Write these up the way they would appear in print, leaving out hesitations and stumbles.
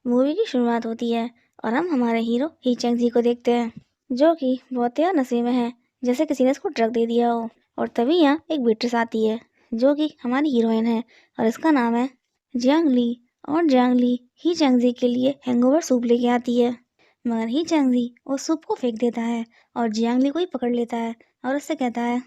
Movie की शुरुआत होती है और हम हमारे हीरो ही चैंग जी को देखते हैं, जो कि बहुत यार नशे में है, जैसे किसी ने इसको ड्रग दे दिया हो। और तभी यहाँ एक वेट्रेस आती है, जो कि हमारी हीरोइन है, और इसका नाम है जियांग ली। और जियांग ली ही चैंग जी के लिए हैंगओवर सूप लेके आती है, मगर ही चैंग जी उस सूप को फेंक देता है और जियांग ली को ही पकड़ लेता है और उससे कहता है,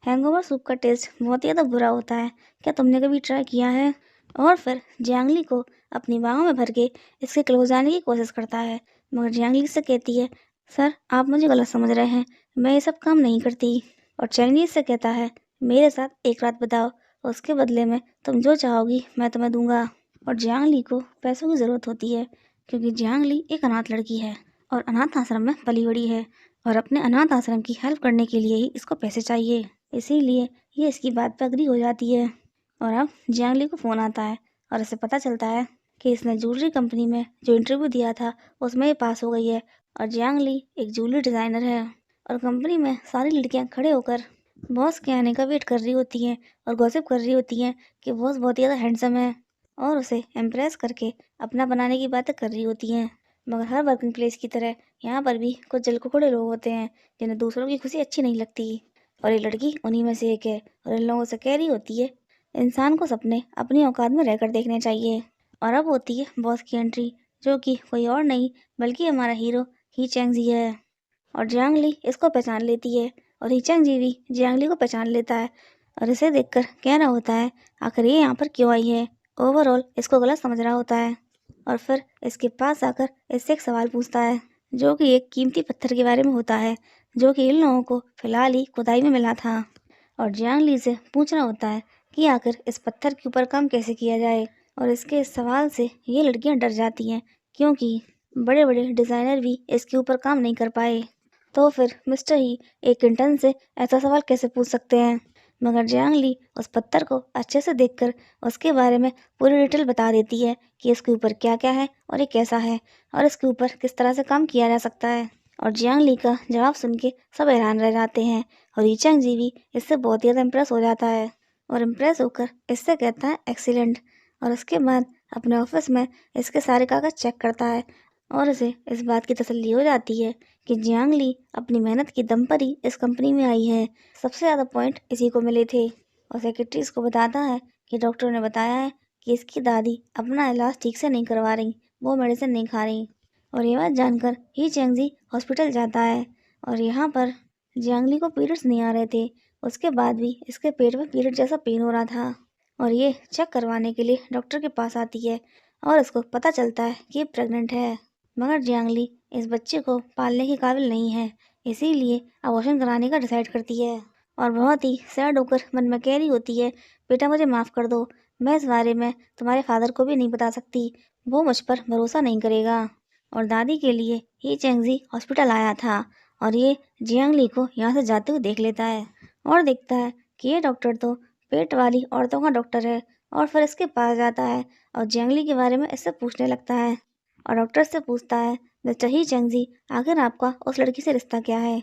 हैंगओवर सूप का टेस्ट बहुत ही ज़्यादा बुरा होता है, क्या तुमने कभी ट्राई किया है? और फिर जियांगली को अपनी बाहों में भर के इसके क्लोज आने की कोशिश करता है, मगर जियांगली से कहती है, सर आप मुझे गलत समझ रहे हैं, मैं ये सब काम नहीं करती। और चैंगली से कहता है, मेरे साथ एक रात बताओ, उसके बदले में तुम जो चाहोगी मैं तुम्हें दूंगा। और जियांगली को पैसों की ज़रूरत होती है, क्योंकि जियांगली एक अनाथ लड़की है और अनाथ आश्रम में पली बड़ी है, और अपने अनाथ आश्रम की हेल्प करने के लिए ही इसको पैसे चाहिए, इसीलिए ये इसकी बात पर अग्री हो जाती है। और अब जियांगली को फ़ोन आता है और इसे पता चलता है कि इसने ज्वेलरी कंपनी में जो इंटरव्यू दिया था उसमें ये पास हो गई है, और जियांगली एक ज्वेलरी डिज़ाइनर है। और कंपनी में सारी लड़कियां खड़े होकर बॉस के आने का वेट कर रही होती हैं और गॉसिप कर रही होती हैं कि बॉस बहुत ही ज़्यादा हैंडसम है, और उसे इम्प्रेस करके अपना बनाने की बातें कर रही होती हैं। मगर हर वर्किंग प्लेस की तरह यहाँ पर भी कुछ जलकुकड़े लोग होते हैं, जिन्हें दूसरों की खुशी अच्छी नहीं लगती, और ये लड़की उन्हीं में से एक है। और इन लोगों से कह रही होती है, इंसान को सपने अपनी औकात में रहकर देखने चाहिए। और अब होती है बॉस की एंट्री, जो कि कोई और नहीं बल्कि हमारा हीरो ही चैंग जी है। और जियांगली इसको पहचान लेती है, और ही चैंग जी भी जियांगली को पहचान लेता है, और इसे देखकर कह रहा होता है, आखिर ये यहाँ पर क्यों आई है। ओवरऑल इसको गलत समझ रहा होता है, और फिर इसके पास आकर इससे एक सवाल पूछता है, जो कि एक कीमती पत्थर के बारे में होता है, जो कि इन लोगों को फिलहाल ही खुदाई में मिला था। और जियांगली से पूछना होता है कि आखिर इस पत्थर के ऊपर काम कैसे किया जाए। और इसके इस सवाल से ये लड़कियां डर जाती हैं, क्योंकि बड़े बड़े डिज़ाइनर भी इसके ऊपर काम नहीं कर पाए। तो फिर मिस्टर ही एक इंटर्न से ऐसा सवाल कैसे पूछ सकते हैं। मगर जियांगली उस पत्थर को अच्छे से देखकर उसके बारे में पूरी डिटेल बता देती है कि इसके ऊपर क्या क्या है और ये कैसा है, और इसके ऊपर किस तरह से काम किया जा सकता है। और जियांगली का जवाब सुन के सब हैरान रह जाते हैं, और ईचंग जी भी इससे बहुत ज़्यादा इम्प्रेस हो जाता है, और इम्प्रेस होकर इससे कहता है एक्सीलेंट। और उसके बाद अपने ऑफिस में इसके सारे कागज चेक करता है, और उसे इस बात की तसल्ली हो जाती है कि जियांगली अपनी मेहनत की दम पर ही इस कंपनी में आई है। सबसे ज़्यादा पॉइंट इसी को मिले थे। और सेक्रेटरी इसको बताता है कि डॉक्टर ने बताया है कि इसकी दादी अपना इलाज ठीक से नहीं करवा रही, वो मेडिसिन नहीं खा रही। और ये बात जानकर ही चैंगजी हॉस्पिटल जाता है, और यहाँ पर जियांगली को पीरियड्स नहीं आ रहे थे, उसके बाद भी इसके पेट में पीरियड जैसा पेन हो रहा था। और ये चेक करवाने के लिए डॉक्टर के पास आती है, और इसको पता चलता है कि ये प्रेग्नेंट है। मगर जियांगली इस बच्चे को पालने के काबिल नहीं है, इसीलिए अबॉर्शन कराने का डिसाइड करती है। और बहुत ही सैड होकर मन में कह रही होती है, बेटा मुझे माफ़ कर दो, मैं इस बारे में तुम्हारे फादर को भी नहीं बता सकती, वो मुझ पर भरोसा नहीं करेगा। और दादी के लिए ही चैंगजी हॉस्पिटल आया था, और ये जियांगली को यहाँ से जाते हुए देख लेता है, और देखता है कि ये डॉक्टर तो पेट वाली औरतों का डॉक्टर है। और फिर इसके पास जाता है और जियांगली के बारे में इससे पूछने लगता है, और डॉक्टर से पूछता है, मिस्टर ही चैंगजी, आखिर आपका उस लड़की से रिश्ता क्या है?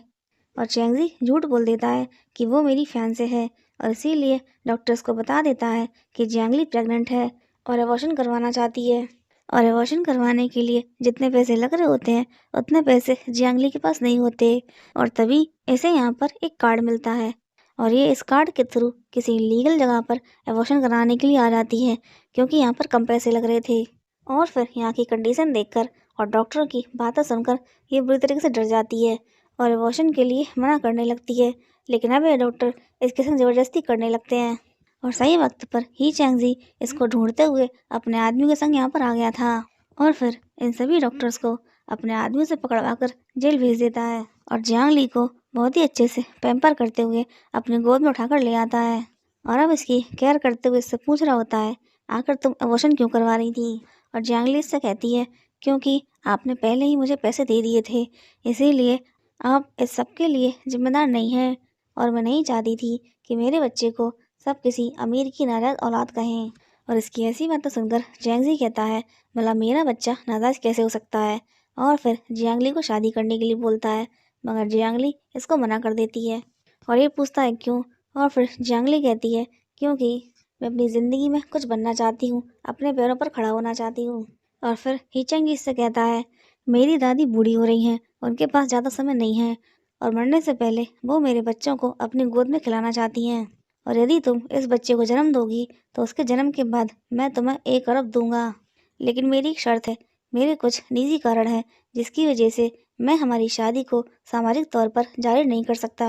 और चैंगजी झूठ बोल देता है कि वो मेरी फैंसे है, और इसीलिए डॉक्टर्स को बता देता है कि जियांगली प्रेग्नेंट है और अबॉर्शन करवाना चाहती है। और अबॉर्शन करवाने के लिए जितने पैसे लग रहे होते हैं उतने पैसे जियांगली के पास नहीं होते। और तभी इसे यहाँ पर एक कार्ड मिलता है, और ये इस कार्ड के थ्रू किसी लीगल जगह पर अबॉर्शन कराने के लिए आ जाती है, क्योंकि यहाँ पर कम पैसे लग रहे थे। और फिर यहाँ की कंडीशन देखकर और डॉक्टर की बातें सुनकर ये बुरी तरीके से डर जाती है, और अबॉर्शन के लिए मना करने लगती है। लेकिन अब ये डॉक्टर इसके संग ज़बरदस्ती करने लगते हैं, और सही वक्त पर ही चैंगजी इसको ढूंढते हुए अपने आदमी के संग यहाँ पर आ गया था। और फिर इन सभी डॉक्टर्स को अपने आदमियों से पकड़वाकर जेल भेज देता है, और जियांगली को बहुत ही अच्छे से पैम्पर करते हुए अपनी गोद में उठाकर ले आता है। और अब इसकी केयर करते हुए इससे पूछ रहा होता है, आखिर तुम अबॉर्शन क्यों करवा रही थी? और जियांगली इससे कहती है, क्योंकि आपने पहले ही मुझे पैसे दे दिए थे, इसीलिए आप इस सब के लिए जिम्मेदार नहीं हैं, और मैं नहीं चाहती थी कि मेरे बच्चे को सब किसी अमीर की नाजायज़ औलाद कहें। और इसकी ऐसी बातें सुनकर जियांगजी कहता है, भला मेरा बच्चा नाजायज़ कैसे हो सकता है? और फिर जियांगली को शादी करने के लिए बोलता है, मगर जियांगली इसको मना कर देती है, और ये पूछता है क्यों? और फिर जियांगली कहती है, क्योंकि मैं अपनी ज़िंदगी में कुछ बनना चाहती हूँ, अपने पैरों पर खड़ा होना चाहती हूँ। और फिर हीचेंग इससे कहता है, मेरी दादी बूढ़ी हो रही हैं, उनके पास ज़्यादा समय नहीं है और मरने से पहले वो मेरे बच्चों को अपनी गोद में खिलाना चाहती हैं और यदि तुम इस बच्चे को जन्म दोगी तो उसके जन्म के बाद मैं तुम्हें 1 अरब दूंगा। लेकिन मेरी एक शर्त है, मेरे कुछ निजी कारण है जिसकी वजह से मैं हमारी शादी को सामाजिक तौर पर जारी नहीं कर सकता।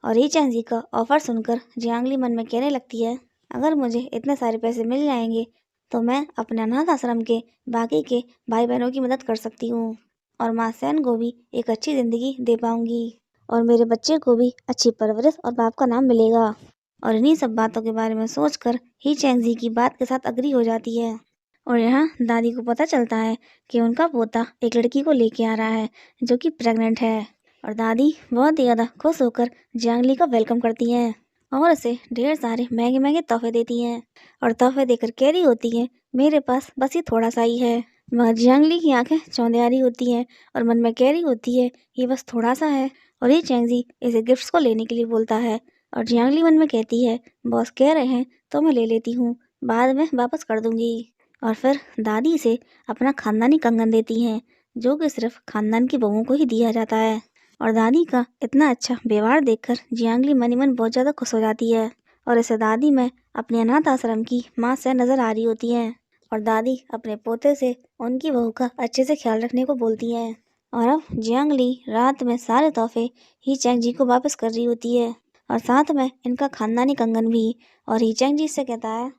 और हीचेंग जी का ऑफर सुनकर जियांगली मन में कहने लगती है, अगर मुझे इतने सारे पैसे मिल जाएंगे तो मैं अपने अनाथ आश्रम के बाकी के भाई बहनों की मदद कर सकती हूँ और माँ सैन को भी एक अच्छी ज़िंदगी दे पाऊंगी और मेरे बच्चे को भी अच्छी परवरिश और बाप का नाम मिलेगा। और इन्हीं सब बातों के बारे में सोचकर ही चैंग जी की बात के साथ अग्री हो जाती है। और यहाँ दादी को पता चलता है कि उनका पोता एक लड़की को लेके आ रहा है जो कि प्रेग्नेंट है और दादी बहुत ही ज़्यादा खुश होकर जियांगली का वेलकम करती हैं और उसे ढेर सारे महंगे महंगे तोहफे देती हैं और तोहफे देकर कह रही होती हैं, मेरे पास बस ये थोड़ा सा ही है। मगर जियांगली की आंखें चौंधिया आ रही होती हैं और मन में कह रही होती है, ये बस थोड़ा सा है। और ये चैंगजी इसे गिफ्ट्स को लेने के लिए बोलता है और जियांगली मन में कहती है, बॉस कह रहे हैं तो मैं ले लेती हूँ, बाद में वापस कर दूंगी। और फिर दादी से अपना खानदानी कंगन देती हैं जो कि सिर्फ खानदान की बहुओं को ही दिया जाता है। और दादी का इतना अच्छा व्यवहार देखकर जियांगली मन ही मन बहुत ज़्यादा खुश हो जाती है और इसे दादी में अपने अनाथ आश्रम की माँ से नजर आ रही होती हैं और दादी अपने पोते से उनकी बहू का अच्छे से ख्याल रखने को बोलती हैं। और अब जियांगली रात में सारे तोहफे ही चैंग जी को वापस कर रही होती है और साथ में इनका खानदानी कंगन भी। और ही चैंग जी से कहता है,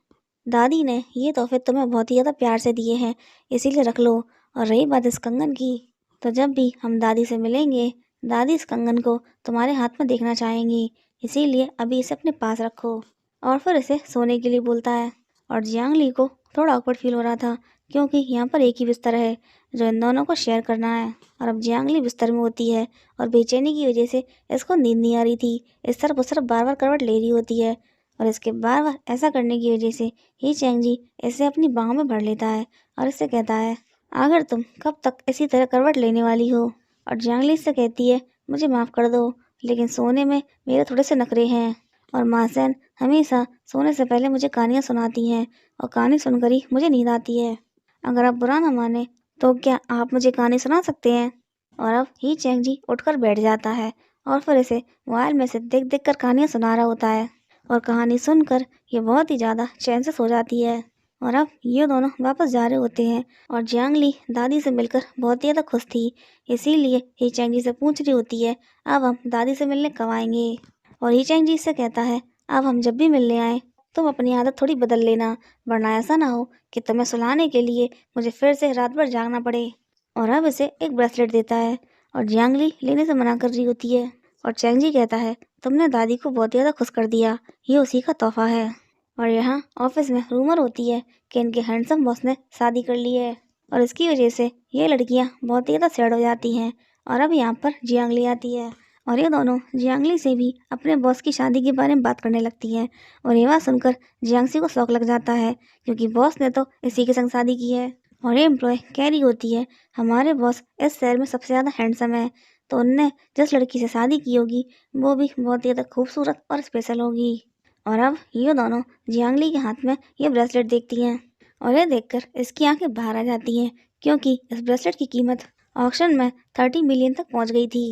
दादी ने ये तोहफे तुम्हें बहुत ही ज़्यादा प्यार से दिए हैं, इसीलिए रख लो। और रही बात इस कंगन की, तो जब भी हम दादी से मिलेंगे दादी इस कंगन को तुम्हारे हाथ में देखना चाहेंगी, इसीलिए अभी इसे अपने पास रखो। और फिर इसे सोने के लिए बोलता है और जियांगली को थोड़ा awkward फील हो रहा था क्योंकि यहाँ पर एक ही बिस्तर है जो इन दोनों को शेयर करना है। और अब जियांगली बिस्तर में होती है और बेचैनी की वजह से इसको नींद नहीं आ रही थी, इस तरफ उस तरफ बार बार करवट ले रही होती है और इसके बार बार ऐसा करने की वजह से ही चैंग जी इसे अपनी बाहों में भर लेता है और इससे कहता है, आखिर तुम कब तक इसी तरह करवट लेने वाली हो। और जियांगली इससे कहती है, मुझे माफ़ कर दो, लेकिन सोने में मेरे थोड़े से नखरे हैं और माँ सैन हमेशा सोने से पहले मुझे कहानियाँ सुनाती हैं और कहानी सुनकर ही मुझे नींद आती है। अगर आप बुरा ना माने तो क्या आप मुझे कहानी सुना सकते हैं। और अब ही चैंग जी उठकर बैठ जाता है और फिर इसे मोबाइल में से देख देख कर कहानियाँ सुना रहा होता है और कहानी सुनकर ये बहुत ही ज़्यादा चैन से सो जाती है। और अब ये दोनों वापस जा रहे होते हैं और जियांगली दादी से मिलकर बहुत ही ज़्यादा खुश थी, इसीलिए ही चैंग जी से पूछ रही होती है, अब हम दादी से मिलने कब आएंगे। और ही चैंग जी से कहता है, अब हम जब भी मिलने आए तुम अपनी आदत थोड़ी बदल लेना, वरना ऐसा ना हो कि तुम्हें सुलाने के लिए मुझे फिर से रात भर जागना पड़े। और अब इसे एक ब्रेसलेट देता है और जियांगली लेने से मना कर रही होती है और चैंग जी कहता है, तुमने दादी को बहुत ज़्यादा खुश कर दिया, ये उसी का तोहफा है। और यहाँ ऑफिस में रूमर होती है कि इनके हैंडसम बॉस ने शादी कर ली है और इसकी वजह से ये लड़कियाँ बहुत ही ज़्यादा सैड हो जाती हैं। और अब यहाँ पर जियांगली आती है और ये दोनों जियांगली से भी अपने बॉस की शादी के बारे में बात करने लगती हैं और ये बात सुनकर जियांगसी को शौक लग जाता है क्योंकि बॉस ने तो इसी के संग शादी की है। और ये एम्प्लॉय कह रही होती है, हमारे बॉस इस शहर में सबसे ज़्यादा हैंडसम है, तो उनने जिस लड़की से शादी की होगी वो भी बहुत ही ज़्यादा खूबसूरत और स्पेशल होगी। और अब ये दोनों जियांगली के हाथ में ये ब्रेसलेट देखती हैं और ये देखकर इसकी आंखें बाहर आ जाती हैं क्योंकि इस ब्रेसलेट की कीमत ऑक्शन में 30 मिलियन तक पहुंच गई थी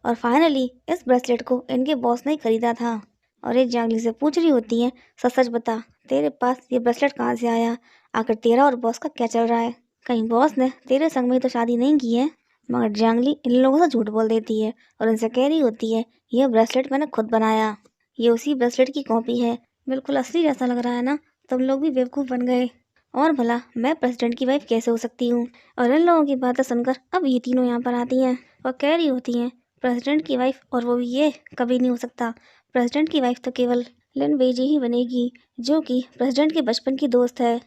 और फाइनली इस ब्रेसलेट को इनके बॉस ने ही खरीदा था। और ये जियांगली से पूछ रही होती हैं, सच सच बता, तेरे पास ये ब्रेसलेट कहाँ से आया, आखिर तेरा और बॉस का क्या चल रहा है, कहीं बॉस ने तेरे संग में तो शादी नहीं की है। मगर जियांगली इन लोगों से झूठ बोल देती है और उनसे कह रही होती है, यह ब्रेसलेट मैंने खुद बनाया, ये उसी ब्रेसलेट की कॉपी है, बिल्कुल असली जैसा लग रहा है ना, तुम लोग भी बेवकूफ़ बन गए। और भला मैं प्रेसिडेंट की वाइफ कैसे हो सकती हूँ। और इन लोगों की बातें सुनकर अब ये तीनों यहाँ पर आती हैं और कह रही होती हैं, प्रेसिडेंट की वाइफ और वो भी ये कभी नहीं हो सकता, प्रेसिडेंट की वाइफ तो केवल लिन बेजी ही बनेगी जो कि प्रेसिडेंट के बचपन की दोस्त है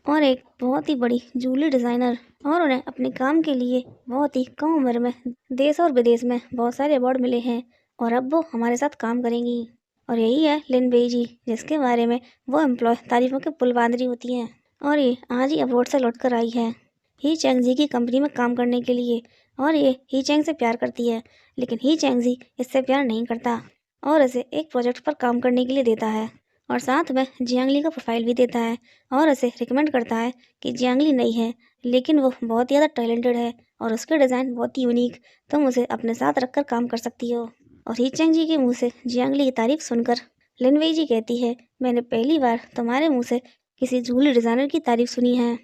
और एक बहुत ही बड़ी जूलरी डिज़ाइनर, और उन्हें अपने काम के लिए बहुत ही कम उम्र में देश और विदेश में बहुत सारे अवार्ड मिले हैं और अब वो हमारे साथ काम करेंगी। और यही है लिन बेजी जिसके बारे में वो एम्प्लॉय तारीफों के पुल बांध रही होती हैं और ये आज ही अब्रॉड से लौट कर आई है ही चैंग जी की कंपनी में काम करने के लिए। और ये ही चैंग से प्यार करती है लेकिन ही चैंग जी इससे प्यार नहीं करता और इसे एक प्रोजेक्ट पर काम करने के लिए देता है और साथ में जियांगली का प्रोफाइल भी देता है और इसे रिकमेंड करता है कि जियांगली नई है लेकिन वो बहुत ज़्यादा टैलेंटेड है और उसके डिज़ाइन बहुत ही यूनिक, तुम उसे अपने साथ रखकर काम कर सकती हो। और ही चैंग जी के मुंह से जियांगली की तारीफ सुनकर लिन वेई जी कहती है, मैंने पहली बार तुम्हारे मुंह से किसी जूली डिज़ाइनर की तारीफ सुनी है।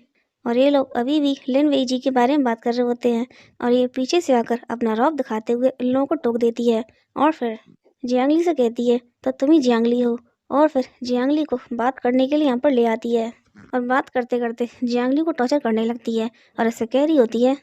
और ये लोग अभी भी लिन वेई जी के बारे में बात कर रहे होते हैं और ये पीछे से आकर अपना रौब दिखाते हुए इन लोगों को टोक देती है और फिर जियांगली से कहती है, तो तुम ही जियांगली हो। और फिर जियांगली को बात करने के लिए यहाँ पर ले आती है और बात करते करते जियांगली को टॉर्चर करने लगती है और इससे कह रही होती है,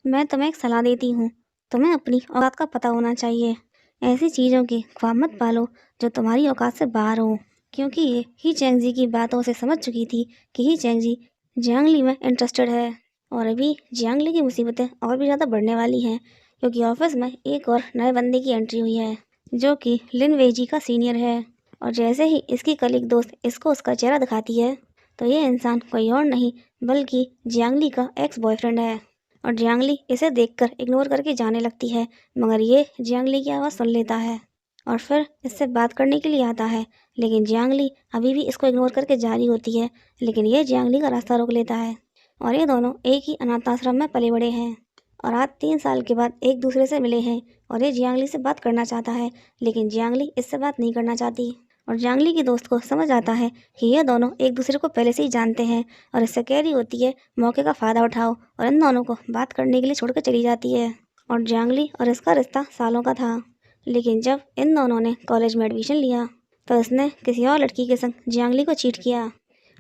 मैं तुम्हें एक सलाह देती हूँ, तुम्हें अपनी औकात का पता होना चाहिए। ऐसी चीज़ों की ख्वाब मत पालो जो तुम्हारी औकात से बाहर हो। क्योंकि ये ही चैंगजी की बातों से समझ चुकी थी कि ही चैंगजी जियांगली में इंटरेस्टेड है। और अभी जियांगली की मुसीबतें और भी ज़्यादा बढ़ने वाली हैं क्योंकि ऑफिस में एक और नए बंदे की एंट्री हुई है जो कि लिन वेजी का सीनियर है। और जैसे ही इसकी कलीग दोस्त इसको उसका चेहरा दिखाती है तो ये इंसान कोई और नहीं बल्कि जियांगली का एक्स बॉयफ्रेंड है। और जियांगली इसे देखकर इग्नोर करके जाने लगती है, मगर ये जियांगली की आवाज़ सुन लेता है और फिर इससे बात करने के लिए आता है। लेकिन जियांगली अभी भी इसको इग्नोर करके जा रही होती है, लेकिन ये जियांगली का रास्ता रोक लेता है। और ये दोनों एक ही अनाथ आश्रम में पले बड़े हैं और आज 3 साल के बाद एक दूसरे से मिले हैं। और ये जियांगली से बात करना चाहता है लेकिन जियांगली इससे बात नहीं करना चाहती। और जियांगली की दोस्त को समझ आता है कि ये दोनों एक दूसरे को पहले से ही जानते हैं और इससे कह रही होती है, मौके का फ़ायदा उठाओ, और इन दोनों को बात करने के लिए छोड़कर चली जाती है। और जियांगली और इसका रिश्ता सालों का था, लेकिन जब इन दोनों ने कॉलेज में एडमिशन लिया तो इसने किसी और लड़की के संग जियांगली को चीट किया।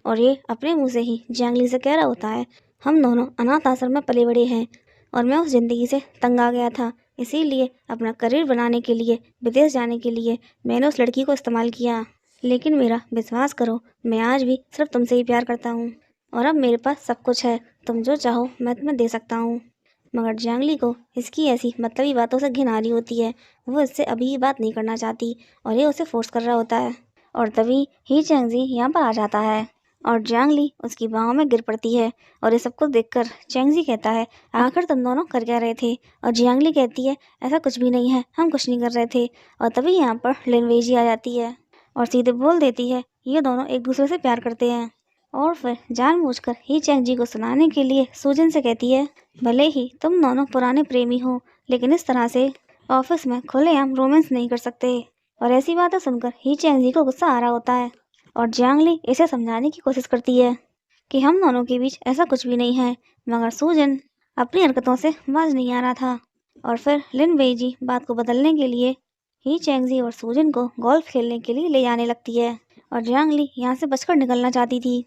और ये अपने मुंह से ही जियांगली से कह रहा होता है, हम दोनों अनाथ आश्रम में पले बड़े हैं और मैं उस ज़िंदगी से तंग आ गया था, इसीलिए अपना करियर बनाने के लिए विदेश जाने के लिए मैंने उस लड़की को इस्तेमाल किया। लेकिन मेरा विश्वास करो, मैं आज भी सिर्फ तुमसे ही प्यार करता हूँ और अब मेरे पास सब कुछ है, तुम जो चाहो मैं तुम्हें दे सकता हूँ। मगर जियांगली को इसकी ऐसी मतलबी बातों से घिन आ रही होती है, वो इससे अभी ही बात नहीं करना चाहती और ये उसे फोर्स कर रहा होता है। और तभी ही चैंगजी यहाँ पर आ जाता है और जियांगली उसकी बाहों में गिर पड़ती है। और ये सब कुछ देखकर चैंगजी कहता है, आखिर तुम दोनों कर क्या रहे थे। और जियांगली कहती है, ऐसा कुछ भी नहीं है, हम कुछ नहीं कर रहे थे। और तभी यहाँ पर लिन वेजी आ जाती है और सीधे बोल देती है, ये दोनों एक दूसरे से प्यार करते हैं। और फिर जानबूझकर ही चैंगजी को सुनाने के लिए सूजन से कहती है, भले ही तुम दोनों पुराने प्रेमी हो लेकिन इस तरह से ऑफिस में खुलेआम रोमांस नहीं कर सकते। और ऐसी बातें सुनकर ही चैंगजी को गुस्सा आ रहा होता है और जियांगली इसे समझाने की कोशिश करती है कि हम दोनों के बीच ऐसा कुछ भी नहीं है, मगर सूजन अपनी हरकतों से बाज नहीं आ रहा था। और फिर लिन वेजी बात को बदलने के लिए ही चैंगजी और सूजन को गोल्फ खेलने के लिए ले जाने लगती है। और जियांगली यहाँ से बचकर निकलना चाहती थी,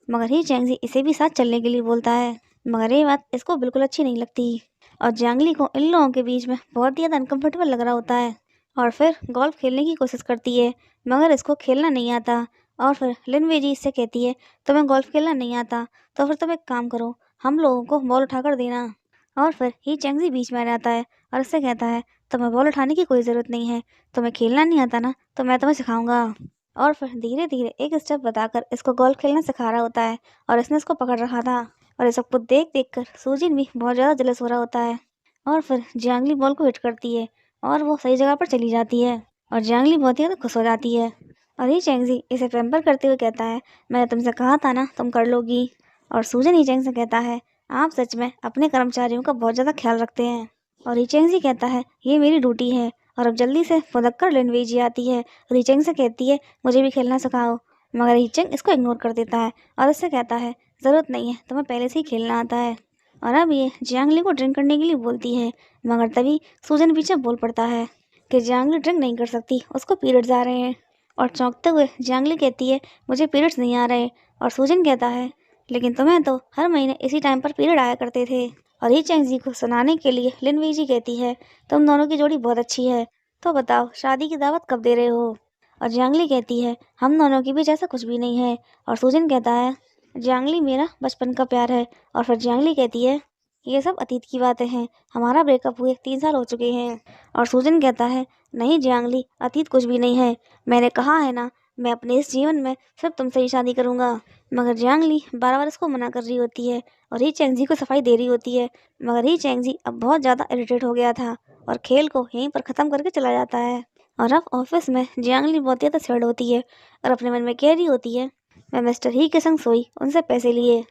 मगर ही चैंगजी इसे भी साथ चलने के लिए बोलता है, मगर ये बात इसको बिल्कुल अच्छी नहीं लगती और जियांगली को इन लोगों के बीच में बहुत ज़्यादा अनकम्फर्टेबल लग रहा होता है। और फिर गोल्फ खेलने की कोशिश करती है, मगर इसको खेलना नहीं आता। और फिर लिन वेजी इससे कहती है, तुम्हें गोल्फ खेलना नहीं आता तो फिर तुम एक काम करो, हम लोगों को बॉल उठाकर देना। और फिर ही चैंगजी बीच में आ जाता है और इससे कहता है, तुम्हें बॉल उठाने की कोई ज़रूरत नहीं है, तुम्हें खेलना नहीं आता ना तो मैं तुम्हें सिखाऊंगा। और फिर धीरे धीरे एक स्टेप बताकर इसको गोल्फ खेलना सिखा रहा होता है और इसने इसको पकड़ रखा था। और इस सब कुछ देख देख कर सूजिन भी बहुत ज़्यादा जलस हो रहा होता है। और फिर जियांगली बॉल को हिट करती है और वो सही जगह पर चली जाती है और जियांगली बहुत ही ज़्यादा खुश हो जाती है। और ही चैंगजी इसे पैम्पर करते हुए कहता है, मैंने तुमसे कहा था ना तुम कर लोगी। और सूजन ही चैंग से कहता है, आप सच में अपने कर्मचारियों का बहुत ज़्यादा ख्याल रखते हैं। और ही चैंग जी कहता है, ये मेरी ड्यूटी है। और अब जल्दी से फुदक कर लिन वेजी आती है और ही चैंग से कहती है, मुझे भी खेलना सिखाओ। मगर ही चैंग इसको इग्नोर कर देता है और इससे कहता है, ज़रूरत नहीं है, तुम्हें पहले से ही खेलना आता है। और अब ये जियांगली को ड्रिंक करने के लिए बोलती है, मगर तभी सूजन पीछे बोल पड़ता है कि जियांगली ड्रिंक नहीं कर सकती, उसको पीरियड्स आ रहे हैं। और चौंकते हुए जियांगली कहती है, मुझे पीरियड्स नहीं आ रहे। और सूजन कहता है, लेकिन तुम्हें तो हर महीने इसी टाइम पर पीरियड आया करते थे। और ही चैंग जी को सुनाने के लिए लिन वीजी कहती है, तुम दोनों की जोड़ी बहुत अच्छी है, तो बताओ शादी की दावत कब दे रहे हो। और जियांगली कहती है, हम दोनों के बीच ऐसा कुछ भी नहीं है। और सूजन कहता है, जियांगली मेरा बचपन का प्यार है। और फिर जियांगली कहती है, ये सब अतीत की बातें हैं, हमारा ब्रेकअप हुए 3 साल हो चुके हैं। और सूजन कहता है, नहीं जियांगली, अतीत कुछ भी नहीं है, मैंने कहा है ना, मैं अपने इस जीवन में सिर्फ तुमसे ही शादी करूंगा। मगर जियांगली बार बार इसको मना कर रही होती है और ही चैंगजी को सफाई दे रही होती है। मगर ही चैंगजी अब बहुत ज़्यादा इरिटेट हो गया था और खेल को यहीं पर ख़त्म करके चला जाता है। और अब ऑफिस में जियांगली बहुत ज़्यादा सैड होती है और अपने मन में कह रही होती है, मैं मिस्टर ही के संग सोई, उनसे पैसे लिए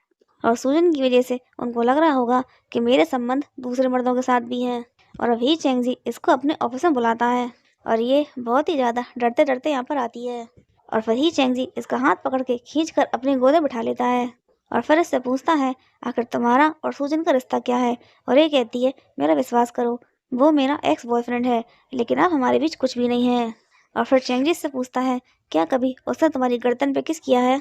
और सूजन की वजह से उनको लग रहा होगा कि मेरे संबंध दूसरे मर्दों के साथ भी हैं। और अब ही चैंगजी इसको अपने ऑफिस में बुलाता है और ये बहुत ही ज़्यादा डरते डरते यहाँ पर आती है। और फिर ही चैंगजी इसका हाथ पकड़ के खींच कर अपने गोद में बिठा लेता है और फिर इससे पूछता है, आखिर तुम्हारा और सूजन का रिश्ता क्या है। और ये कहती है, मेरा विश्वास करो, वो मेरा एक्स बॉयफ्रेंड है, लेकिन अब हमारे बीच कुछ भी नहीं है। और फिर चैंगजी से पूछता है, क्या कभी उसने तुम्हारी गर्दन पे किस किया है।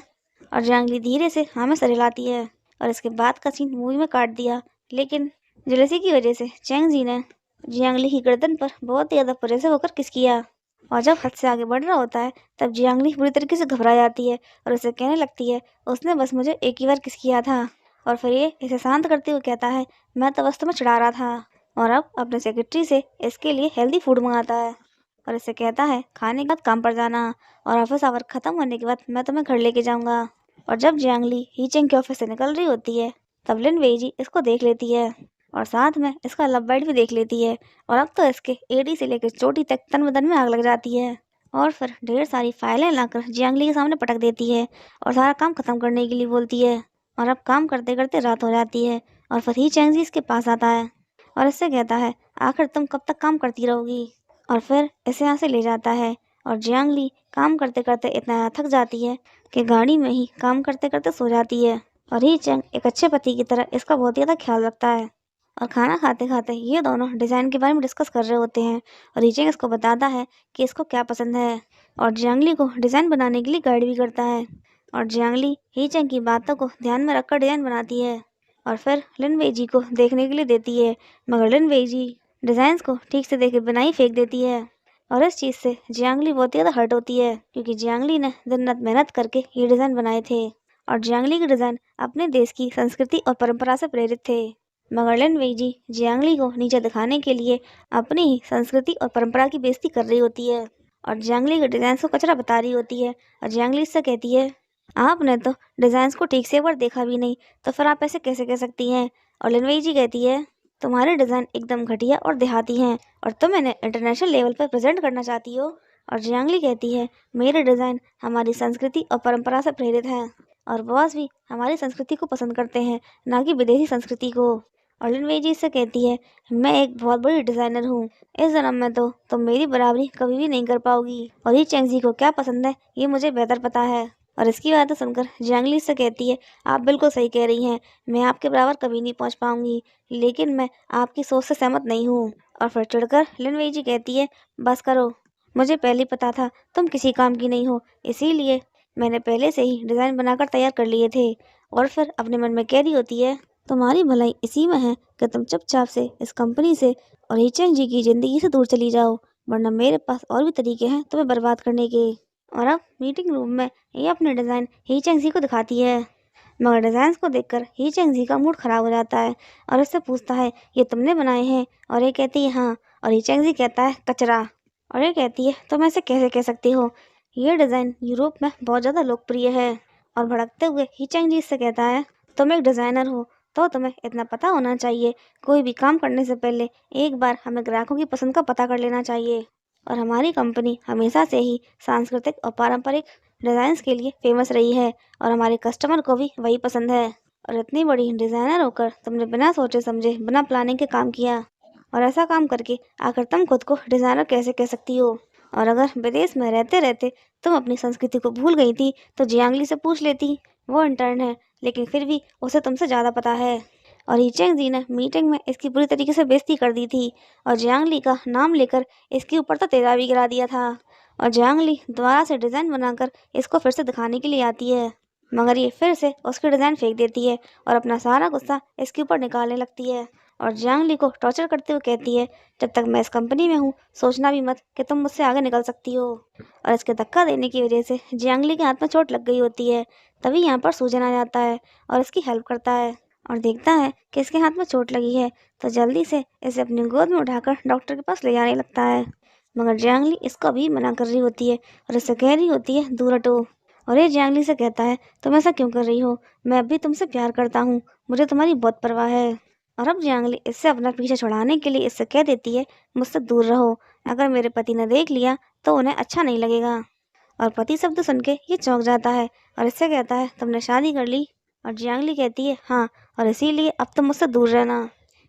और जांगली धीरे से हाँ में सर हिलाती है। और इसके बाद का सीन मूवी में काट दिया, लेकिन जेलसी की वजह से चैंगजी ने जियांगली की गर्दन पर बहुत ही ज़्यादा परेशान होकर किस किया। और जब हद से आगे बढ़ रहा होता है तब जियांगली बुरी तरीके से घबरा जाती है और उसे कहने लगती है, उसने बस मुझे एक ही बार किस किया था। और फिर ये इसे शांत करते हुए कहता है, मैं तो बस तुम्हें चिढ़ा रहा था। और अब अपने सेक्रेटरी से इसके लिए हेल्दी फूड मंगाता है और इसे कहता है, खाने के बाद काम पर जाना और ऑफिस आवर खत्म होने के बाद मैं तुम्हें घर लेके जाऊंगा। और जब जियांगली हीचेंग के ऑफिस से निकल रही होती है तब लिन वेजी इसको देख लेती है और साथ में इसका लव बर्ड भी देख लेती है। और अब तो इसके एड़ी से लेकर चोटी तक तन बदन में आग लग जाती है और फिर ढेर सारी फाइलें लाकर जियांगली के सामने पटक देती है और सारा काम खत्म करने के लिए बोलती है। और अब काम करते करते रात हो जाती है और फिर ही चैंगजी इसके पास आता है और इससे कहता है, आखिर तुम कब तक काम करती रहोगी। और फिर इसे यहाँ से ले जाता है और जियांगली काम करते करते इतना थक जाती है कि गाड़ी में ही काम करते करते सो जाती है। और ही चैंग एक अच्छे पति की तरह इसका बहुत ज़्यादा ख्याल रखता है। और खाना खाते खाते ये दोनों डिज़ाइन के बारे में डिस्कस कर रहे होते हैं और हीचेंग इसको बताता है कि इसको क्या पसंद है और जियांगली को डिज़ाइन बनाने के लिए गाइड भी करता है। और जियांगली हीचेंग की बातों को ध्यान में रखकर डिज़ाइन बनाती है और फिर लिन वेजी को देखने के लिए देती है, मगर लिन वेजी डिज़ाइंस को ठीक से देखे बिना ही फेंक देती है। और इस चीज़ से जियांगली बहुत ज़्यादा हर्ट होती है क्योंकि जियांगली ने दिन रात मेहनत करके ये डिज़ाइन बनाए थे और जियांगली के डिज़ाइन अपने देश की संस्कृति और परंपरा से प्रेरित थे। मगर लिन वेजी जियांगली को नीचे दिखाने के लिए अपनी ही संस्कृति और परंपरा की बेइज्जती कर रही होती है और जियांगली के डिज़ाइन को कचरा बता रही होती है। और जियांगली इससे कहती है, आपने तो डिज़ाइंस को ठीक से एक बार देखा भी नहीं, तो फिर आप ऐसे कैसे कह सकती हैं। और लिन वेजी कहती है, तुम्हारे डिज़ाइन एकदम घटिया और देहाती हैं और तुम इन्हें इंटरनेशनल लेवल पर प्रेजेंट करना चाहती हो। और जियांगली कहती है, मेरे डिज़ाइन हमारी संस्कृति और परंपरा से प्रेरित हैं और बॉस भी हमारी संस्कृति को पसंद करते हैं, ना कि विदेशी संस्कृति को। और लिन वेजी से कहती है, मैं एक बहुत बड़ी डिज़ाइनर हूँ, इस जन्म में तो तुम मेरी बराबरी कभी भी नहीं कर पाओगी और ये चैंगजी को क्या पसंद है ये मुझे बेहतर पता है। और इसकी बातें सुनकर जियांगली से कहती है, आप बिल्कुल सही कह रही हैं, मैं आपके बराबर कभी नहीं पहुंच पाऊंगी, लेकिन मैं आपकी सोच से सहमत नहीं हूँ। और फिर चिढ़कर लिन वेजी कहती है, बस करो, मुझे पहले ही पता था तुम किसी काम की नहीं हो, इसीलिए मैंने पहले से ही डिज़ाइन बनाकर तैयार कर लिए थे। और फिर अपने मन में कह रही होती है, तुम्हारी भलाई इसी में है कि तुम चुपचाप से इस कंपनी से और हीचेंग जी की ज़िंदगी से दूर चली जाओ, वरना मेरे पास और भी तरीके हैं तुम्हें बर्बाद करने के। और अब मीटिंग रूम में ये अपने डिज़ाइन हीचेंग जी को दिखाती है, मगर डिज़ाइंस को देखकर हीचेंग जी का मूड खराब हो जाता है और उससे पूछता है, ये तुमने बनाए हैं। और ये कहती है, हाँ। और हीचेंग जी कहता है, कचरा। और ये कहती है, तुम ऐसे कैसे कह सकती हो, ये डिज़ाइन यूरोप में बहुत ज़्यादा लोकप्रिय है। और भड़कते हुए हीचेंग जी इससे कहता है, तुम एक डिज़ाइनर हो तो तुम्हें इतना पता होना चाहिए, कोई भी काम करने से पहले एक बार हमें ग्राहकों की पसंद का पता कर लेना चाहिए। और हमारी कंपनी हमेशा से ही सांस्कृतिक और पारंपरिक डिज़ाइंस के लिए फेमस रही है और हमारे कस्टमर को भी वही पसंद है। और इतनी बड़ी डिज़ाइनर होकर तुमने बिना सोचे समझे बिना प्लानिंग के काम किया, और ऐसा काम करके आखिर तुम खुद को डिज़ाइनर कैसे कह सकती हो। और अगर विदेश में रहते रहते तुम अपनी संस्कृति को भूल गई थी तो जियांगली से पूछ लेती, वो इंटर्न है लेकिन फिर भी उसे तुमसे ज़्यादा पता है। और हीचेंग जी ने मीटिंग में इसकी पूरी तरीके से बेइज्जती कर दी थी और जियांगली का नाम लेकर इसके ऊपर तो तेजाब भी गिरा दिया था। और जियांगली दोबारा से डिज़ाइन बनाकर इसको फिर से दिखाने के लिए आती है, मगर ये फिर से उसकी डिज़ाइन फेंक देती है और अपना सारा गुस्सा इसके ऊपर निकालने लगती है। और जियांगली को टॉर्चर करते हुए कहती है, जब तक मैं इस कंपनी में हूँ सोचना भी मत कि तुम मुझसे आगे निकल सकती हो। और इसके धक्का देने की वजह से जियांगली के हाथ में चोट लग गई होती है। तभी यहाँ पर सूजन आ जाता है और इसकी हेल्प करता है और देखता है कि इसके हाथ में चोट लगी है, तो जल्दी से इसे अपनी गोद में उठाकर डॉक्टर के पास ले जाने लगता है। मगर जियांगली इसको अभी मना कर रही होती है और इससे कह रही होती है, दूर हटो। और ये जियांगली से कहता है, तुम ऐसा क्यों कर रही हो, मैं अभी तुमसे प्यार करता हूँ, मुझे तुम्हारी बहुत परवाह है। और अब जियांगली इससे अपना पीछे छुड़ाने के लिए इससे कह देती है, मुझसे दूर रहो, अगर मेरे पति ने देख लिया तो उन्हें अच्छा नहीं लगेगा। और पति शब्द सुन के ये चौंक जाता है और इससे कहता है, तुमने शादी कर ली। और जियांगली कहती है हाँ, और इसीलिए अब तुम मुझसे दूर रहना।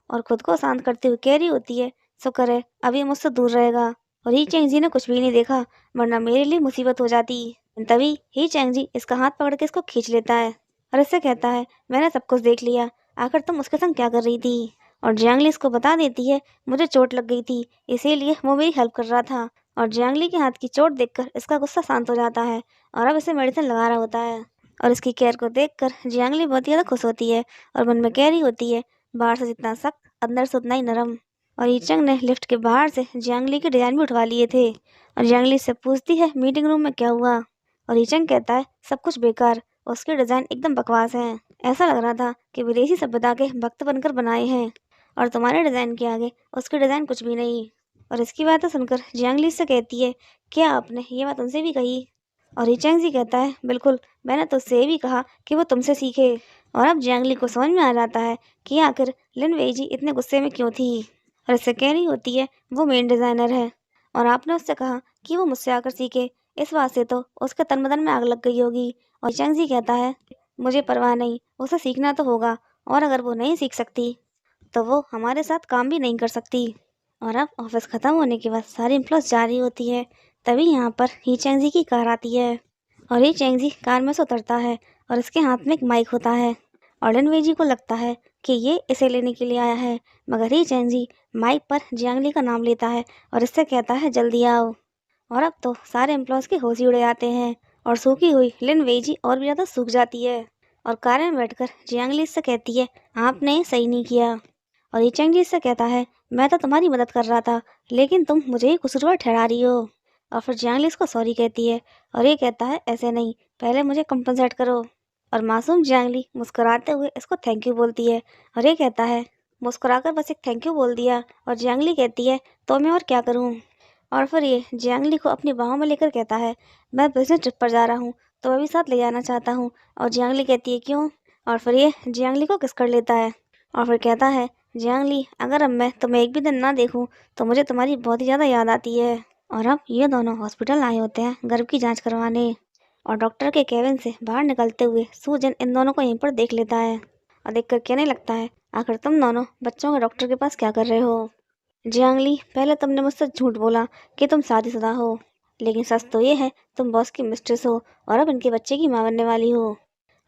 और खुद को शांत करते हुए कह रही होती है शुक्र है अब ये मुझसे दूर रहेगा। और ही चैंग जी ने कुछ भी नहीं देखा, वरना मेरे लिए मुसीबत हो जाती। तभी ही चैंग जी इसका हाथ पकड़ के इसको खींच लेता है और इससे कहता है मैंने सब कुछ देख लिया, आखिर तुम उसके संग क्या कर रही थी। और जियांगली इसको बता देती है मुझे चोट लग गई थी, इसीलिए वो मेरी हेल्प कर रहा था। और जियांगली के हाथ की चोट देखकर इसका गुस्सा शांत हो जाता है और अब इसे मेडिसिन लगा रहा होता है। और इसकी केयर को देखकर जियांगली बहुत ज़्यादा खुश होती है और मन में कह रही होती है बाहर से जितना सख्त अंदर से उतना ही नरम। और ईचंग ने लिफ्ट के बाहर से जियांगली के डिजाइन भी उठवा लिए थे। और जियांगली से पूछती है मीटिंग रूम में क्या हुआ। और ईचंग कहता है सब कुछ बेकार, उसके डिजाइन एकदम बकवास हैं, ऐसा लग रहा था कि विदेशी सभ्यता के भक्त बनकर बनाए हैं, और तुम्हारे डिजाइन के आगे उसके डिजाइन कुछ भी नहीं। और इसकी बातें सुनकर जियांगली से कहती है क्या आपने ये बात उनसे भी कही। और ईचंग जी कहता है बिल्कुल, मैंने तो उससे भी कहा कि वो तुमसे सीखे। और अब जियांगली को समझ में आ जाता है कि आखिर लिन वेईजी इतने गुस्से में क्यों थी। और इससे कह रही होती है वो मेन डिज़ाइनर है और आपने उससे कहा कि वो मुझसे आकर सीखे, इस बात से तो उसके तन बदन में आग लग गई होगी। और चंग जी कहता है मुझे परवाह नहीं, उसे सीखना तो होगा, और अगर वो नहीं सीख सकती तो वो हमारे साथ काम भी नहीं कर सकती। और अब ऑफिस ख़त्म होने के बाद सारी एम्प्लॉयज जा रही होती है, तभी यहाँ पर ही चैंग जी की कार आती है। और ही चैंग जी कार में से उतरता है और इसके हाथ में एक माइक होता है। और लिन वेईजी को लगता है कि ये इसे लेने के लिए आया है, मगर ही चैंग जी माइक पर जियांगली का नाम लेता है और इससे कहता है जल्दी आओ। और अब तो सारे एम्प्लॉयज के होश ही उड़ जाते हैं और सूखी हुई लिन वेईजी और भी ज़्यादा सूख जाती है। और कार में बैठकर जियांगली इससे कहती है आपने सही नहीं किया। और ये चैंग जी इससे कहता है मैं तो तुम्हारी मदद कर रहा था, लेकिन तुम मुझे ही कसूरवार ठहरा रही हो। और फिर जियांगली इसको सॉरी कहती है और ये कहता है ऐसे नहीं, पहले मुझे कंपनसेट करो। और मासूम जियांगली मुस्कुराते हुए इसको थैंक यू बोलती है और ये कहता है मुस्कुराकर बस एक थैंक यू बोल दिया। और जियांगली कहती है तो मैं और क्या करूं। और फिर ये जियांगली को अपनी बाहों में लेकर कहता है मैं बिजनेस ट्रिप पर जा रहा हूँ, तो मैं भी साथ ले जाना चाहता हूँ। और जियांगली कहती है क्यों। और फिर ये जियांगली को किस कर लेता है और फिर कहता है जियांगली अगर अब मैं तुम्हें एक भी दिन ना देखूं तो मुझे तुम्हारी बहुत ही ज़्यादा याद आती है। और अब ये दोनों हॉस्पिटल आए होते हैं गर्भ की जांच करवाने, और डॉक्टर के केबिन से बाहर निकलते हुए सूजन इन दोनों को यहीं पर देख लेता है और देखकर कहने लगता है आखिर तुम दोनों बच्चों के डॉक्टर के पास क्या कर रहे हो। जियांगली पहले तुमने मुझसे झूठ बोला कि तुम शादीशुदा हो, लेकिन सच तो ये है तुम बॉस की मिस्ट्रेस हो और अब इनके बच्चे की माँ बनने वाली हो।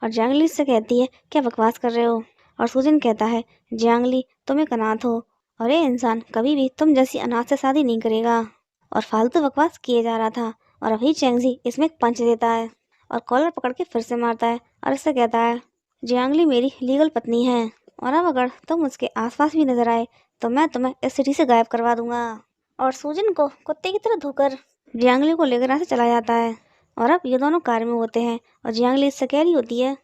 और जियांगली से कहती है क्या बकवास कर रहे हो। और सूजन कहता है जियांगली तुम एक अनाथ हो और ये इंसान कभी भी तुम जैसी अनाथ से शादी नहीं करेगा। और फालतू बकवास किए जा रहा था और अभी चैंगजी इसमें एक पंच देता है और कॉलर पकड़ के फिर से मारता है और इससे कहता है जियांगली मेरी लीगल पत्नी है, और अब अगर तुम उसके आसपास भी नजर आए तो मैं तुम्हें इस सिटी से गायब करवा दूंगा। और सूजन को कुत्ते की तरह धोकर जियांगली को लेकर यहाँ से चला जाता है। और अब ये दोनों कार में होते हैं और जियांगली इससे कह रही होती है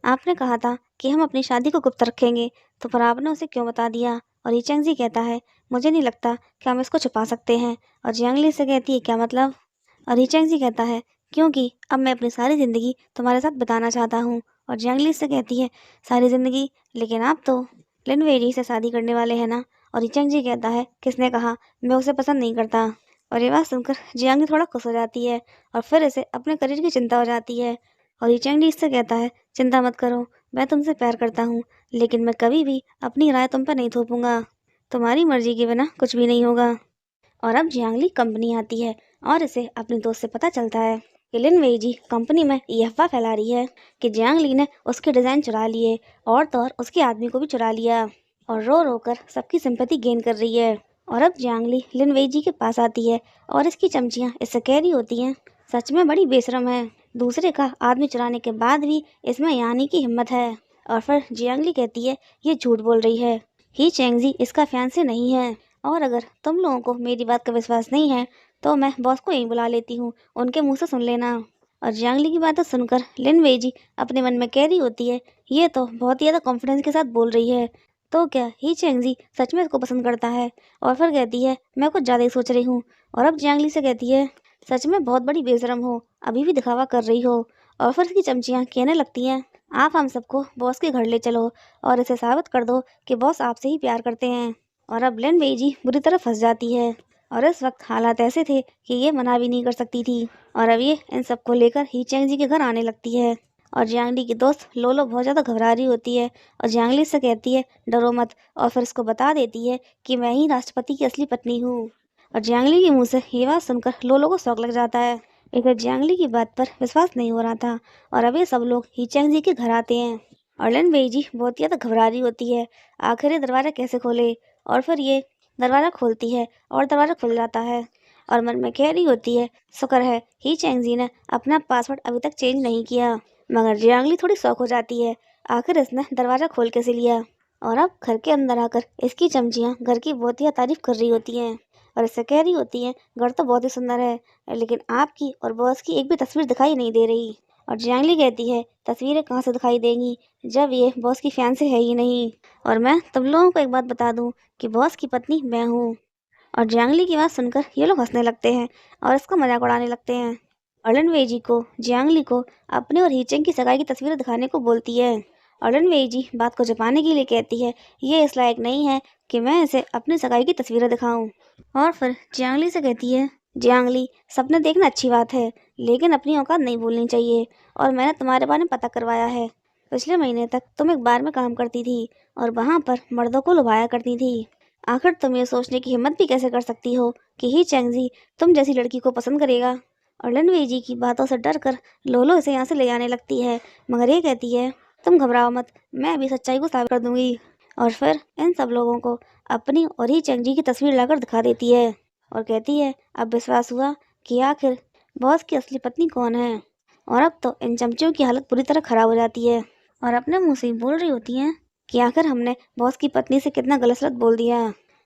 आपने कहा था कि हम अपनी शादी को गुप्त रखेंगे, तो फिर आपने उसे क्यों बता दिया। और ईचंग जी कहता है मुझे नहीं लगता कि हम इसको छुपा सकते हैं। और जियांगली से कहती है क्या मतलब। और ईचंग जी कहता है क्योंकि अब मैं अपनी सारी ज़िंदगी तुम्हारे साथ बिताना चाहता हूँ। और जियांगली से कहती है सारी ज़िंदगी, लेकिन आप तो लिन वेईजी से शादी करने वाले हैं ना। और ईचंग जी कहता है किसने कहा, मैं उसे पसंद नहीं करता। और ये बात सुनकर जियांगली थोड़ा खुश हो जाती है और फिर इसे अपने करियर की चिंता हो जाती है। और ईचंग जी इससे कहता है चिंता मत करो, मैं तुमसे प्यार करता हूँ, लेकिन मैं कभी भी अपनी राय तुम पर नहीं थोपूंगा, तुम्हारी मर्जी के बिना कुछ भी नहीं होगा। और अब जियांगली कंपनी आती है और इसे अपनी दोस्त से पता चलता है कि लिन वेईजी कंपनी में ये अफवाह फैला रही है कि जियांगली ने उसके डिज़ाइन चुरा लिए और तो और उसके आदमी को भी चुरा लिया, और रो रो कर सबकी सिंपैथी गेन कर रही है। और अब जियांगली लिन वेईजी के पास आती है और इसकी चमचियाँ इससे कह रही होती हैं सच में बड़ी बेशरम है, दूसरे का आदमी चुराने के बाद भी इसमें यहाँ आने की हिम्मत है। और फिर जियांगली कहती है ये झूठ बोल रही है, ही चैंगजी इसका फियांसे नहीं है, और अगर तुम लोगों को मेरी बात का विश्वास नहीं है तो मैं बॉस को यहीं बुला लेती हूँ, उनके मुंह से सुन लेना। और जियांगली की बातें सुनकर लिन वेईजी अपने मन में कह रही होती है ये तो बहुत ही ज़्यादा कॉन्फिडेंस के साथ बोल रही है, तो क्या ही चैंगजी सच में इसको पसंद करता है। और फिर कहती है मैं कुछ ज़्यादा ही सोच रही हूँ। और अब जियांगली से कहती है सच में बहुत बड़ी बेशरम हो, अभी भी दिखावा कर रही हो। और फिर इसकी चमचियाँ कहने लगती हैं आप हम सबको बॉस के घर ले चलो और इसे साबित कर दो कि बॉस आपसे ही प्यार करते हैं। और अब लिन वेईजी बुरी तरह फंस जाती है और इस वक्त हालात ऐसे थे कि ये मना भी नहीं कर सकती थी। और अब ये इन सबको लेकर ही चैंग जी के घर आने लगती है और जियांगली की दोस्त लोलो बहुत ज़्यादा घबरा रही होती है और जियांगली से कहती है डरो मत, और फिर उसको बता देती है कि मैं ही राष्ट्रपति की असली पत्नी हूँ। और जियांगली के मुंह से ये बात सुनकर लोलो को शौक लग जाता है। इधर जियांगली की बात पर विश्वास नहीं हो रहा था और अब ये सब लोग हीचैंग जी के घर आते हैं। और लिन बेईजी बहुत ज़्यादा घबरा रही होती है, आखिर ये दरवाज़ा कैसे खोले। और फिर ये दरवाज़ा खोलती है और दरवाज़ा खुल जाता है और मन में कह रही होती है शुक्र है ही चैंगजी ने अपना पासवर्ड अभी तक चेंज नहीं किया। मगर जियांगली थोड़ी शौक हो जाती है, आखिर इसने दरवाज़ा खोल कैसे लिया। और अब घर के अंदर आकर इसकी चमचियाँ घर की बहुत ही तारीफ कर रही होती हैं और इससे कह रही होती हैं घर तो बहुत ही सुंदर है, लेकिन आपकी और बॉस की एक भी तस्वीर दिखाई नहीं दे रही। और जियांगली कहती है तस्वीरें कहाँ से दिखाई देंगी जब ये बॉस की फैन से है ही नहीं। और मैं तुम लोगों को एक बात बता दूं कि बॉस की पत्नी मैं हूँ। और जियांगली की बात सुनकर ये लोग हंसने लगते हैं और इसका मजाक उड़ाने लगते हैं। अर्लन वेजी को जियांगली को अपने और हीचेंग की सगाई की तस्वीरें दिखाने को बोलती है। अर्लन वेजी बात को छिपाने के लिए कहती है ये इस लायक नहीं है कि मैं इसे अपनी सगाई की तस्वीरें दिखाऊं। और फिर जियांगली से कहती है जियांगली सपने देखना अच्छी बात है, लेकिन अपनी औकात नहीं भूलनी चाहिए। और मैंने तुम्हारे बारे में पता करवाया है, पिछले महीने तक तुम एक बार में काम करती थी और वहाँ पर मर्दों को लुभाया करती थी। आखिर तुम ये सोचने की हिम्मत भी कैसे कर सकती हो कि ही चैंगजी तुम जैसी लड़की को पसंद करेगा। और लनवेजी की बातों से डरकर लोलो इसे यहाँ से ले जाने लगती है, मगर ये कहती है तुम घबराओ मत, मैं अभी सच्चाई को साबित कर दूंगी। और फिर इन सब लोगों को अपनी और ही चैंगजी की तस्वीर लाकर दिखा देती है और कहती है अब विश्वास हुआ कि आखिर बॉस की असली पत्नी कौन है। और अब तो इन चमचियों की हालत पूरी तरह खराब हो जाती है और अपने मुंह से ही बोल रही होती हैं कि आखिर हमने बॉस की पत्नी से कितना गलत सलत बोल दिया।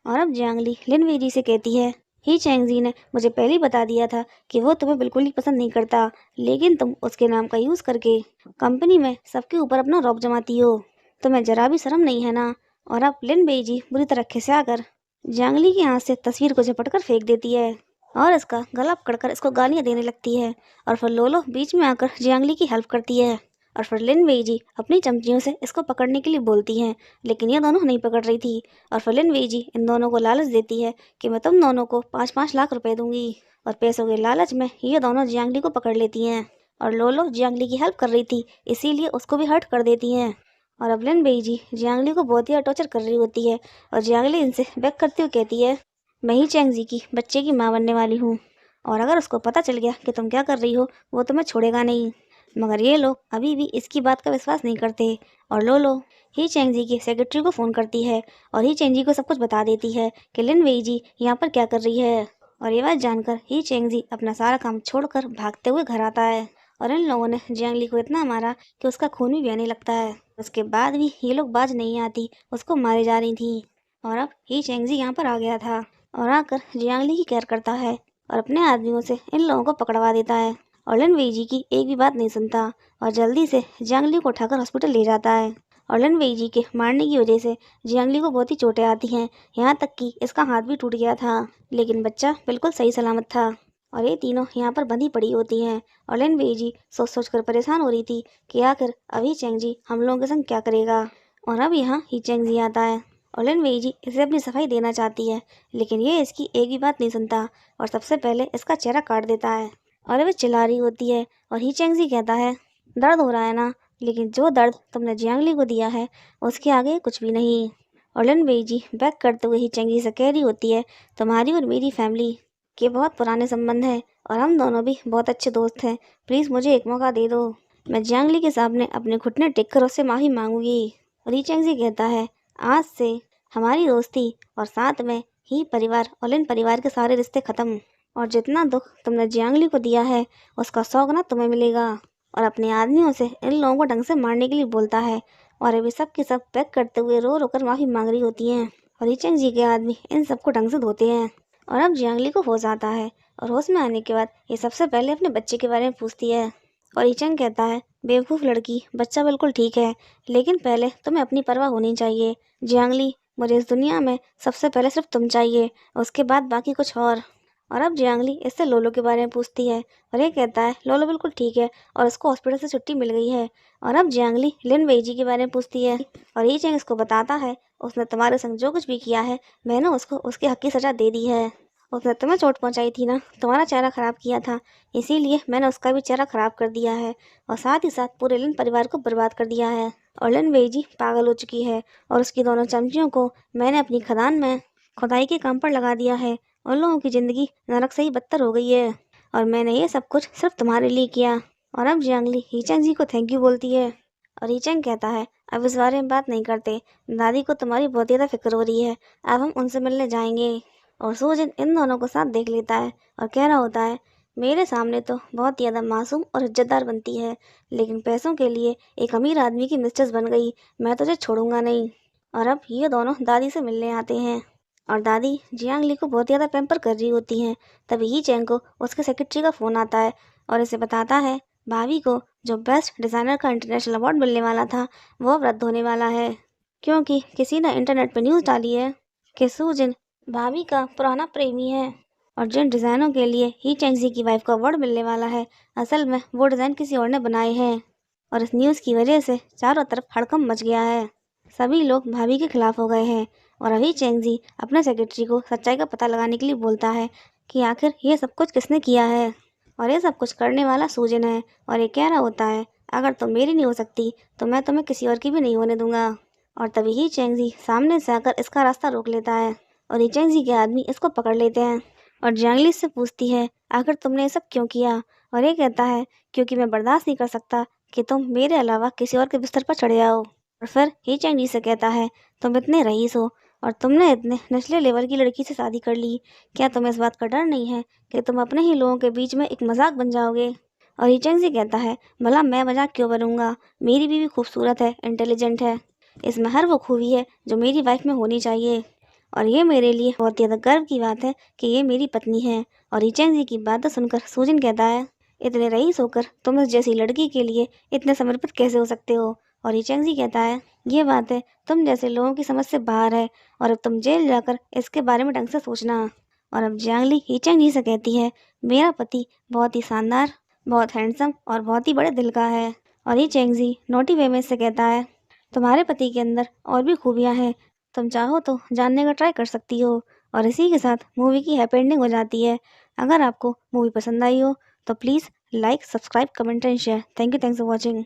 और अब जियांगली लिनवेजी से कहती है ही चैंगजी ने मुझे पहले ही बता दिया था कि वो तुम्हें बिल्कुल ही पसंद नहीं करता, लेकिन तुम उसके नाम का यूज करके कंपनी में सबके ऊपर अपना रौब जमाती हो, तुम्हें जरा भी शर्म नहीं है ना। और अब लिनवेजी बुरी तरह खिसे आकर जियांगली के हाथ से तस्वीर को झपट कर फेंक देती है और इसका गला पकड़कर इसको गालियां देने लगती है। और फिर लोलो बीच में आकर जियांगली की हेल्प करती है और फिर लिन वेजी अपनी चमचियों से इसको पकड़ने के लिए बोलती हैं, लेकिन ये दोनों नहीं पकड़ रही थी। और फिर लिन वेजी इन दोनों को लालच देती है कि मैं तुम दोनों को 5-5 लाख रुपए दूंगी। और पैसों के लालच में ये दोनों जियांगली को पकड़ लेती हैं और लोलो जियांगली की हेल्प कर रही थी इसीलिए उसको भी हर्ट कर देती हैं। और अब लिन वेजी जियांगली को बहुत ही टॉर्चर कर रही होती है और जियांगली इनसे बैक करती हुई कहती है मैं ही चैंगजी की बच्चे की माँ बनने वाली हूँ, और अगर उसको पता चल गया कि तुम क्या कर रही हो वो तुम्हें छोड़ेगा नहीं। मगर ये लोग अभी भी इसकी बात का विश्वास नहीं करते और लोलो ही चैंगजी की सेक्रेटरी को फ़ोन करती है और ही चैंगजी को सब कुछ बता देती है कि लिन वेईजी यहाँ पर क्या कर रही है। और ये बात जानकर ही चैंगजी अपना सारा काम छोड़कर भागते हुए घर आता है और इन लोगों ने जियांगली को इतना मारा कि उसका खून भी बहने लगता है। उसके बाद भी ये लोग बाज नहीं आती, उसको मारे जा रही थी। और अब ही चैंगजी यहाँ पर आ गया था और आकर जियांगली की केयर करता है और अपने आदमियों से इन लोगों को पकड़वा देता है। और लिन वेईजी की एक भी बात नहीं सुनता और जल्दी से जियांगली को उठाकर हॉस्पिटल ले जाता है। और लिन वेईजी के मारने की वजह से जियांगली को बहुत ही चोटें आती हैं, यहाँ तक कि इसका हाथ भी टूट गया था, लेकिन बच्चा बिल्कुल सही सलामत था। और ये तीनों यहाँ पर बंधी पड़ी होती हैं और लिन वेईजी सोच सोच कर परेशान हो रही थी कि आखिर अभी चैंगजी हम लोगों के संग क्या करेगा। और अब यहाँ ही चैंगजी आता है और लिन वेईजी इसे अपनी सफाई देना चाहती है, लेकिन ये इसकी एक भी बात नहीं सुनता और सबसे पहले इसका चेहरा काट देता है। और वे चिल्ला रही होती है और ही चैंगजी कहता है दर्द हो रहा है ना, लेकिन जो दर्द तुमने जियांगली को दिया है उसके आगे कुछ भी नहीं। और लिन वेईजी बैक करते हुए ही चैंगजी से कह रही होती है तुम्हारी और मेरी फैमिली के बहुत पुराने संबंध हैं और हम दोनों भी बहुत अच्छे दोस्त हैं, प्लीज़ मुझे एक मौका दे दो, मैं जियांगली के सामने अपने घुटने टेक कर उससे माफ़ी मांगूंगी। और ही चैंगजी कहता है आज से हमारी दोस्ती और साथ में ही परिवार और लिन परिवार के सारे रिश्ते ख़त्म, और जितना दुख तुमने जियांगली को दिया है उसका 100 गुना तुम्हें मिलेगा। और अपने आदमियों से इन लोगों को ढंग से मारने के लिए बोलता है और अभी सब के सब पैक करते हुए रो रो कर माफ़ी मांग रही होती हैं और हीचेंग जी के आदमी इन सबको ढंग से धोते हैं। और अब जियांगली को होश आता है और होश में आने के बाद ये सबसे पहले अपने बच्चे के बारे में पूछती है और हीचेंग कहता है बेवकूफ़ लड़की, बच्चा बिल्कुल ठीक है, लेकिन पहले तुम्हें अपनी परवाह होनी चाहिए। जियांगली मुझे इस दुनिया में सबसे पहले सिर्फ तुम चाहिए, उसके बाद बाकी कुछ और अब जियांगली इससे लोलो के बारे में पूछती है और ये कहता है लोलो बिल्कुल ठीक है और उसको हॉस्पिटल से छुट्टी मिल गई है। और अब जियांगली लिन वेईजी के बारे में पूछती है और ये चैंग इसको बताता है उसने तुम्हारे संग जो कुछ भी किया है मैंने उसको उसके हक की सजा दे दी है। उसने तुम्हें चोट पहुंचाई थी ना, तुम्हारा चेहरा खराब किया था, इसीलिए मैंने उसका भी चेहरा खराब कर दिया है और साथ ही साथ पूरे लिन परिवार को बर्बाद कर दिया है। और लिन वेजी पागल हो चुकी है और उसकी दोनों चमचियों को मैंने अपनी खदान में खुदाई के काम पर लगा दिया है। उन लोगों की जिंदगी नरक से ही बदतर हो गई है और मैंने ये सब कुछ सिर्फ तुम्हारे लिए किया। और अब जियांगली हीचेंग जी को थैंक यू बोलती है और हीचेंग कहता है अब इस बारे में बात नहीं करते, दादी को तुम्हारी बहुत ज़्यादा फिक्र हो रही है, अब हम उनसे मिलने जाएंगे। और सूजन इन दोनों को साथ देख लेता है और कह रहा होता है मेरे सामने तो बहुत ज़्यादा मासूम और इज्जतदार बनती है, लेकिन पैसों के लिए एक अमीर आदमी की मिस्ट्रेस बन गई, मैं तुझे छोड़ूंगा नहीं। और अब ये दोनों दादी से मिलने आते हैं और दादी जियांगली को बहुत ज़्यादा पैम्पर कर रही होती हैं। तभी ही चैंग को उसके सेक्रेटरी का फ़ोन आता है और इसे बताता है भाभी को जो बेस्ट डिज़ाइनर का इंटरनेशनल अवार्ड मिलने वाला था वो अब रद्द होने वाला है, क्योंकि किसी ने इंटरनेट पर न्यूज़ डाली है कि सूजिन भाभी का पुराना प्रेमी है और जिन डिज़ाइनों के लिए ही चैंगजी की वाइफ को अवार्ड मिलने वाला है असल में वो डिज़ाइन किसी और ने बनाए हैं। और इस न्यूज़ की वजह से चारों तरफ हड़कंप मच गया है, सभी लोग भाभी के खिलाफ हो गए हैं। और अभी चैंगजी अपने सेक्रेटरी को सच्चाई का पता लगाने के लिए बोलता है कि आखिर ये सब कुछ किसने किया है और ये सब कुछ करने वाला सूजन है। और ये कह रहा होता है अगर तुम मेरी नहीं हो सकती तो मैं तुम्हें किसी और की भी नहीं होने दूंगा। और तभी ही चैंगजी सामने से आकर इसका रास्ता रोक लेता है और ये चैंगजी के आदमी इसको पकड़ लेते हैं और जियांगली से पूछती है आखिर तुमने ये सब क्यों किया। और ये कहता है क्योंकि मैं बर्दाश्त नहीं कर सकता कि तुम मेरे अलावा किसी और के बिस्तर पर चढ़ जाओ। और फिर ही चैंगजी से कहता है तुम इतने रईस हो और तुमने इतने निचले लेवल की लड़की से शादी कर ली, क्या तुम्हें इस बात का डर नहीं है कि तुम अपने ही लोगों के बीच में एक मजाक बन जाओगे। और ही चैंगजी कहता है भला मैं मजाक क्यों बनूंगा, मेरी बीवी खूबसूरत है, इंटेलिजेंट है, इसमें हर वो खूबी है जो मेरी वाइफ में होनी चाहिए और ये मेरे लिए बहुत ज़्यादा गर्व की बात है कि ये मेरी पत्नी है। और ईचेंग जी की बातें सुनकर सूजिन कहता है इतने रईस होकर तुम इस जैसी लड़की के लिए इतने समर्पित कैसे हो सकते हो। और ईचेंग जी कहता है ये बातें तुम जैसे लोगों की समझ से बाहर है और अब तुम जेल जाकर इसके बारे में ढंग से सोचना। और अब जियांगली ईचेंग जी से कहती है मेरा पति बहुत ही शानदार, बहुत हैंडसम और बहुत ही बड़े दिल का है। और ईचेंग जी नोटी वे में इससे कहता है तुम्हारे पति के अंदर और भी खूबियाँ हैं, तुम चाहो तो जानने का ट्राई कर सकती हो। और इसी के साथ मूवी की हैप्पी एंडिंग हो जाती है। अगर आपको मूवी पसंद आई हो तो please like, subscribe, comment and share. Thank you for watching.